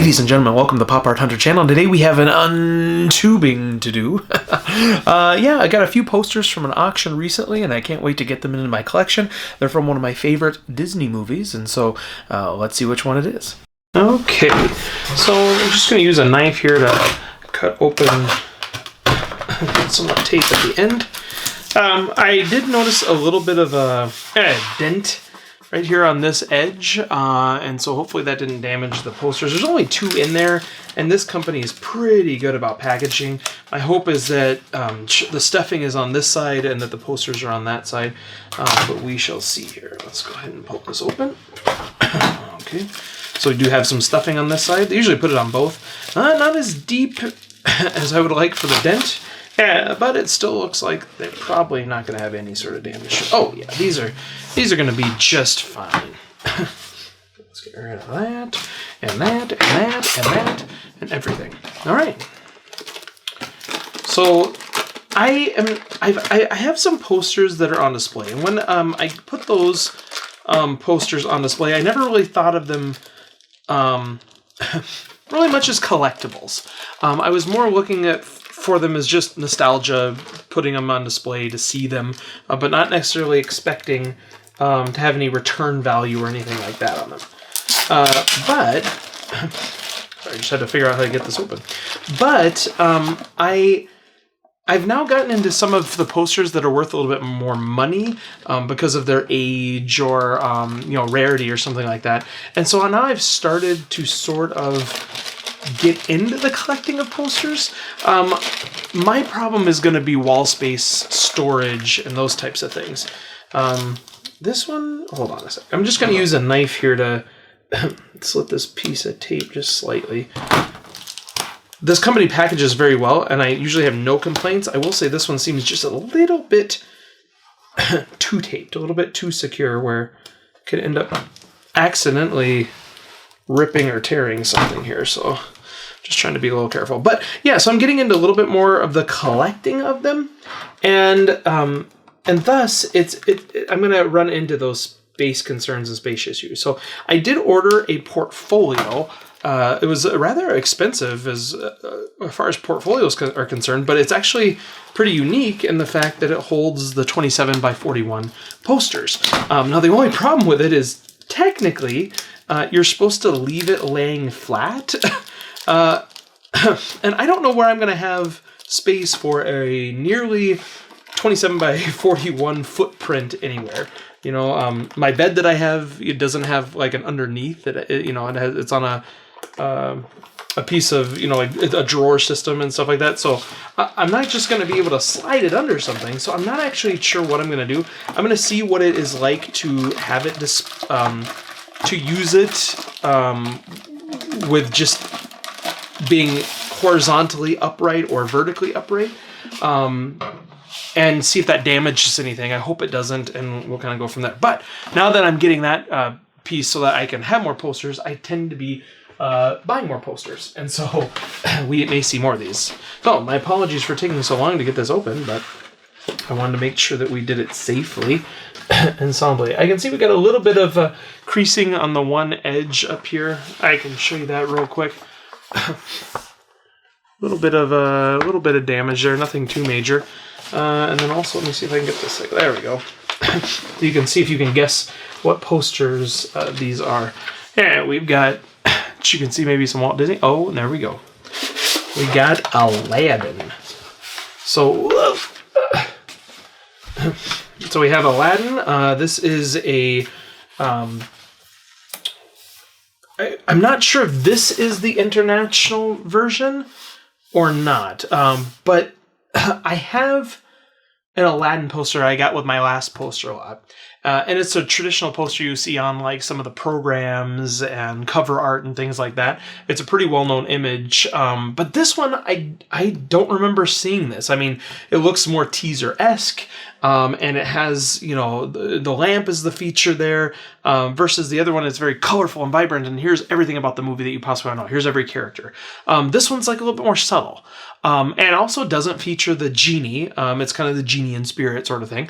Ladies and gentlemen, welcome to the Pop Art Hunter channel. Today we have an untubing to do. Yeah, I got a few posters from an auction recently, and I can't wait to get them into my collection. They're from one of my favorite Disney movies, and so let's see which one it is. Okay, so I'm just going to use a knife here to cut open some tape at the end. I did notice a little bit of a dent right here on this edge, and so hopefully that didn't damage the posters. There's only two in there, and this company is pretty good about packaging. My hope is that the stuffing is on this side and that the posters are on that side, but we shall see here. Let's go ahead and pull this open. Okay, so we do have some stuffing on this side. They usually put it on both. Not as deep as I would like for the dent. Yeah, but it still looks like they're probably not going to have any sort of damage. Oh yeah, these are going to be just fine. Let's get rid of that, and that, and that, and that, and everything. All right. So I have some posters that are on display, and when I put those posters on display, I never really thought of them really much as collectibles. I was more looking at for them as just nostalgia, putting them on display to see them, but not necessarily expecting to have any return value or anything like that on them. But sorry, I just had to figure out how to get this open. But I've now gotten into some of the posters that are worth a little bit more money because of their age or rarity or something like that. And so now I've started to sort of get into the collecting of posters. My problem is going to be wall space, storage, and those types of things. This one, hold on a sec. I'm just going to use a knife here to slit this piece of tape just slightly. This company packages very well, and I usually have no complaints. I will say this one seems just a little bit too taped, a little bit too secure, where it could end up accidentally ripping or tearing something here, so just trying to be a little careful. But yeah, so I'm getting into a little bit more of the collecting of them, and thus I'm going to run into those space concerns and space issues. So I did order a portfolio. It was rather expensive as far as portfolios are concerned, but it's actually pretty unique in the fact that it holds the 27 by 41 posters. Now the only problem with it is technically you're supposed to leave it laying flat. And I don't know where I'm going to have space for a nearly 27 by 41 footprint anywhere. You know, my bed that I have, it doesn't have like an underneath. It's on a piece of, like a drawer system and stuff like that. So I'm not just going to be able to slide it under something. So I'm not actually sure what I'm going to do. I'm going to see what it is like to have it to use it with just being horizontally upright or vertically upright, and see if that damages anything. I hope it doesn't, and we'll kind of go from there. But now that I'm getting that piece so that I can have more posters, I tend to be buying more posters, and so we may see more of these. So my apologies for taking so long to get this open, but I wanted to make sure that we did it safely and soundly. I can see we got a little bit of creasing on the one edge up here. I can show you that real quick. A little bit of damage there, nothing too major. And then also, let me see if I can get this. There we go. You can see if you can guess what posters these are. Yeah, we've got. You can see maybe some Walt Disney. Oh, and there we go. We got Aladdin. So we have Aladdin. This is a. I'm not sure if this is the international version or not, but I have an Aladdin poster I got with my last poster lot. And it's a traditional poster you see on like some of the programs and cover art and things like that. It's a pretty well-known image. But this one, I don't remember seeing this. I mean, it looks more teaser-esque. And it has, the lamp is the feature there, versus the other one is very colorful and vibrant, and here's everything about the movie that you possibly want to know. Here's every character. This one's like a little bit more subtle. And also doesn't feature the genie. It's kind of the genie in spirit sort of thing,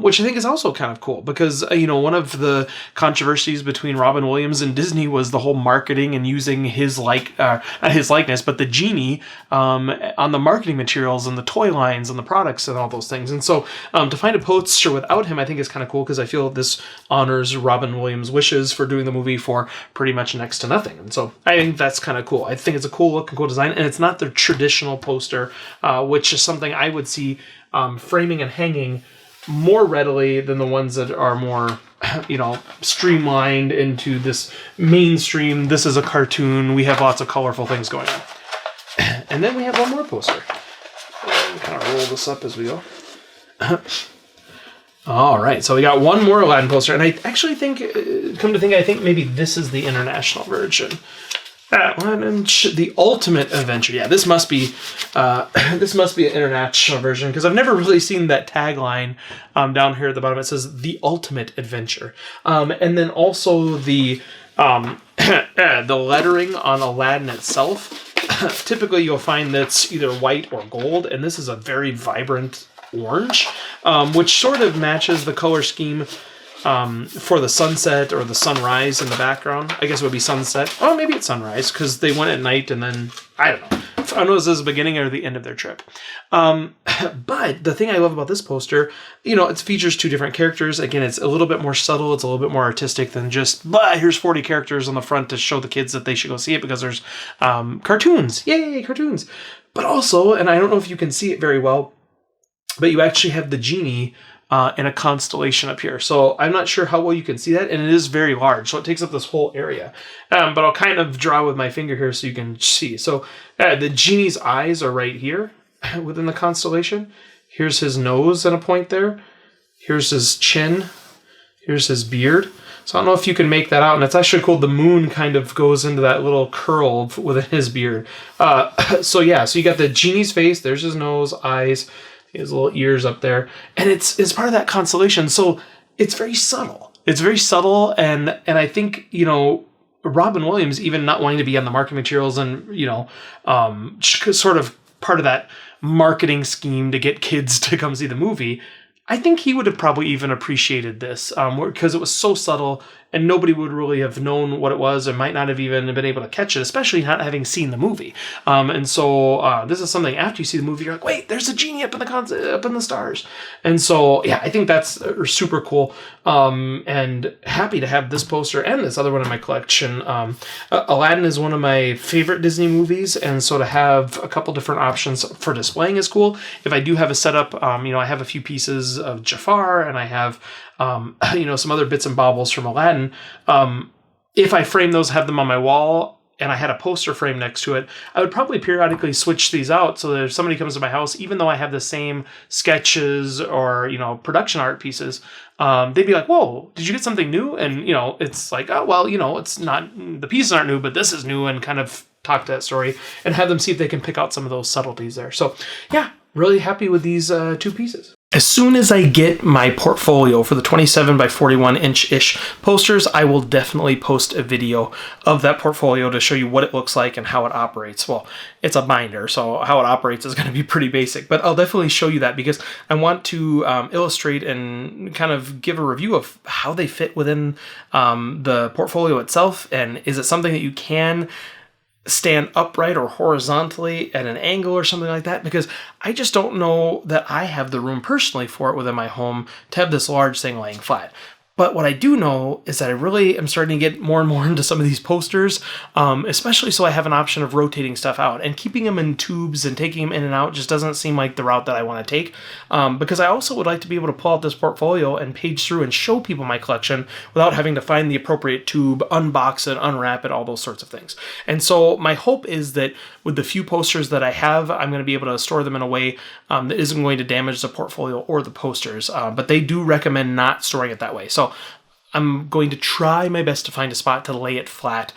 which I think is also kind of cool. because one of the controversies between Robin Williams and Disney was the whole marketing and using his not his likeness, but the genie on the marketing materials and the toy lines and the products and all those things. And so to find a poster without him, I think is kind of cool, because I feel this honors Robin Williams' wishes for doing the movie for pretty much next to nothing. And so I think that's kind of cool. I think it's a cool look and cool design, and it's not the traditional poster, which is something I would see framing and hanging more readily than the ones that are more, streamlined into this mainstream. This is a cartoon. We have lots of colorful things going on. And then we have one more poster. We'll kind of roll this up as we go. All right, so we got one more Aladdin poster, and I actually think, I think maybe this is the international version. Aladdin, the Ultimate Adventure. Yeah, this must be an international version, because I've never really seen that tagline down here at the bottom. It says the Ultimate Adventure, and then also the the lettering on Aladdin itself. Typically, you'll find that's either white or gold, and this is a very vibrant orange, which sort of matches the color scheme for the sunset or the sunrise in the background. I guess it would be sunset. Oh, maybe it's sunrise, because they went at night, and then, I don't know. I don't know if this is the beginning or the end of their trip. But the thing I love about this poster, it features two different characters. Again, it's a little bit more subtle. It's a little bit more artistic than just, here's 40 characters on the front to show the kids that they should go see it, because there's cartoons. Yay, cartoons. But also, and I don't know if you can see it very well, but you actually have the genie in a constellation up here. So I'm not sure how well you can see that, and it is very large, so it takes up this whole area. But I'll kind of draw with my finger here so you can see. So the genie's eyes are right here within the constellation. Here's his nose and a point there. Here's his chin. Here's his beard. So I don't know if you can make that out, and it's actually cool. The moon kind of goes into that little curl within his beard. So you got the genie's face. There's his nose, eyes, his little ears up there, and it's part of that constellation. So it's very subtle. It's very subtle, and I think Robin Williams, even not wanting to be on the marketing materials, and sort of part of that marketing scheme to get kids to come see the movie. I think he would have probably even appreciated this because it was so subtle and nobody would really have known what it was and might not have even been able to catch it, especially not having seen the movie. And so this is something after you see the movie, you're like, wait, there's a genie up in the stars. And so, I think that's super cool. And happy to have this poster and this other one in my collection. Aladdin is one of my favorite Disney movies, and so to have a couple different options for displaying is cool. If I do have a setup, I have a few pieces of Jafar, and I have some other bits and baubles from Aladdin. If I frame those, have them on my wall, and I had a poster frame next to it, I would probably periodically switch these out so that if somebody comes to my house, even though I have the same sketches or, production art pieces, they'd be like, whoa, did you get something new? And, it's like, oh, well, it's not, the pieces aren't new, but this is new, and kind of talk to that story and have them see if they can pick out some of those subtleties there. So, really happy with these two pieces. As soon as I get my portfolio for the 27 by 41 inch-ish posters, I will definitely post a video of that portfolio to show you what it looks like and how it operates. Well, it's a binder, so how it operates is going to be pretty basic, but I'll definitely show you that because I want to illustrate and kind of give a review of how they fit within the portfolio itself, and is it something that you can stand upright or horizontally at an angle or something like that, because I just don't know that I have the room personally for it within my home to have this large thing laying flat. But what I do know is that I really am starting to get more and more into some of these posters, especially so I have an option of rotating stuff out. And keeping them in tubes and taking them in and out just doesn't seem like the route that I want to take. Because I also would like to be able to pull out this portfolio and page through and show people my collection without having to find the appropriate tube, unbox it, unwrap it, all those sorts of things. And so my hope is that with the few posters that I have, I'm going to be able to store them in a way that isn't going to damage the portfolio or the posters. But they do recommend not storing it that way. So I'm going to try my best to find a spot to lay it flat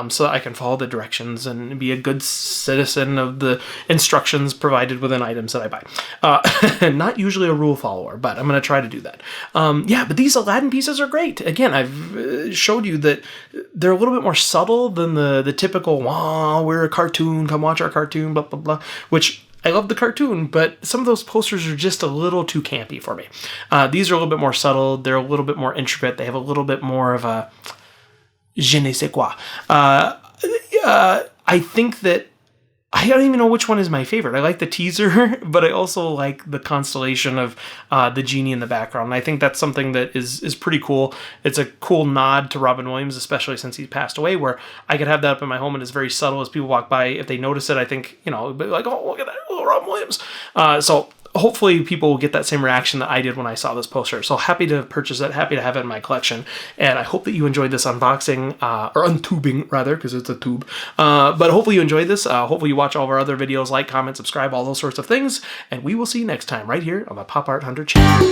so that I can follow the directions and be a good citizen of the instructions provided within items that I buy. Not usually a rule follower, but I'm going to try to do that. But these Aladdin pieces are great. Again, I've showed you that they're a little bit more subtle than the typical, wow, we're a cartoon, come watch our cartoon, blah, blah, blah, which I love the cartoon, but some of those posters are just a little too campy for me. These are a little bit more subtle. They're a little bit more intricate. They have a little bit more of a je ne sais quoi. I think that I don't even know which one is my favorite. I like the teaser, but I also like the constellation of the genie in the background. And I think that's something that is pretty cool. It's a cool nod to Robin Williams, especially since he's passed away, where I could have that up in my home and it's very subtle. As people walk by, if they notice it, I think, like, oh, look at that, oh, Robin Williams. So hopefully people will get that same reaction that I did when I saw this poster. So happy to purchase it, happy to have it in my collection. And I hope that you enjoyed this unboxing, or untubing rather, because it's a tube. But hopefully you enjoyed this. Hopefully you watch all of our other videos, like, comment, subscribe, all those sorts of things. And we will see you next time right here on the Pop Art Hunter channel.